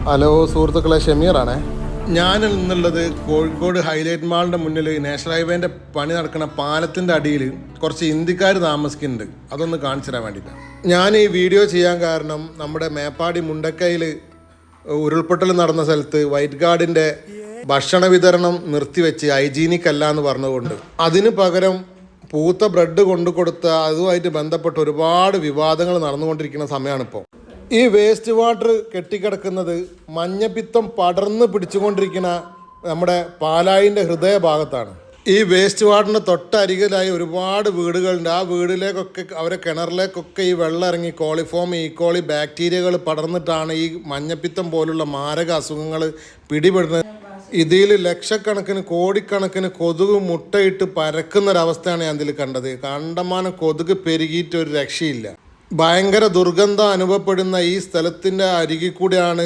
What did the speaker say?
Hello സുഹൃത്തുക്കളെ, ഷമീറാണേ. ഞാൻ ഇന്നുള്ളത് കോഴിക്കോട് ഹൈലൈറ്റ് മാളിൻ്റെ മുന്നിൽ നാഷണൽ ഹൈവേൻ്റെ പണി നടക്കുന്ന പാലത്തിൻ്റെ അടിയിൽ കുറച്ച് ഇന്ത്യക്കാർ താമസിക്കുന്നുണ്ട്. അതൊന്ന് കാണിച്ചു തരാൻ വേണ്ടിയിട്ടാണ് ഞാൻ ഈ വീഡിയോ ചെയ്യാൻ കാരണം. നമ്മുടെ മേപ്പാടി മുണ്ടക്കയിൽ ഉരുൾപൊട്ടൽ നടന്ന സ്ഥലത്ത് വൈറ്റ് ഗാർഡിൻ്റെ ഭക്ഷണ വിതരണം നിർത്തിവെച്ച് ഹൈജീനിക് അല്ല എന്ന് പറഞ്ഞുകൊണ്ട് അതിന് പകരം പൂത്ത ബ്രെഡ് കൊണ്ടു കൊടുത്ത അതുമായിട്ട് ബന്ധപ്പെട്ട് ഒരുപാട് വിവാദങ്ങൾ നടന്നുകൊണ്ടിരിക്കുന്ന സമയമാണിപ്പോൾ. ഈ വേസ്റ്റ് വാട്ടർ കെട്ടിക്കിടക്കുന്നത് മഞ്ഞപ്പിത്തം പടർന്ന് പിടിച്ചുകൊണ്ടിരിക്കുന്ന നമ്മുടെ പാലായിൻ്റെ ഹൃദയഭാഗത്താണ്. ഈ വേസ്റ്റ് വാട്ടറിന് തൊട്ടരികിലായി ഒരുപാട് വീടുകളുണ്ട്. ആ വീടിലേക്കൊക്കെ അവരെ കിണറിലേക്കൊക്കെ ഈ വെള്ളം ഇറങ്ങി കോളിഫോം, ഈക്കോളി ബാക്ടീരിയകൾ പടർന്നിട്ടാണ് ഈ മഞ്ഞപ്പിത്തം പോലുള്ള മാരക അസുഖങ്ങൾ പിടിപെടുന്നത്. ഇതിൽ ലക്ഷക്കണക്കിന് കോടിക്കണക്കിന് കൊതുക് മുട്ടയിട്ട് പരക്കുന്നൊരവസ്ഥയാണ് ഞാൻ ഇതിൽ കണ്ടത്. കണ്ടമാനം കൊതുക് പെരുകിയിട്ട് ഒരു രക്ഷയില്ല. ഭയങ്കര ദുർഗന്ധം അനുഭവപ്പെടുന്ന ഈ സ്ഥലത്തിൻ്റെ അരികിൽ കൂടെയാണ്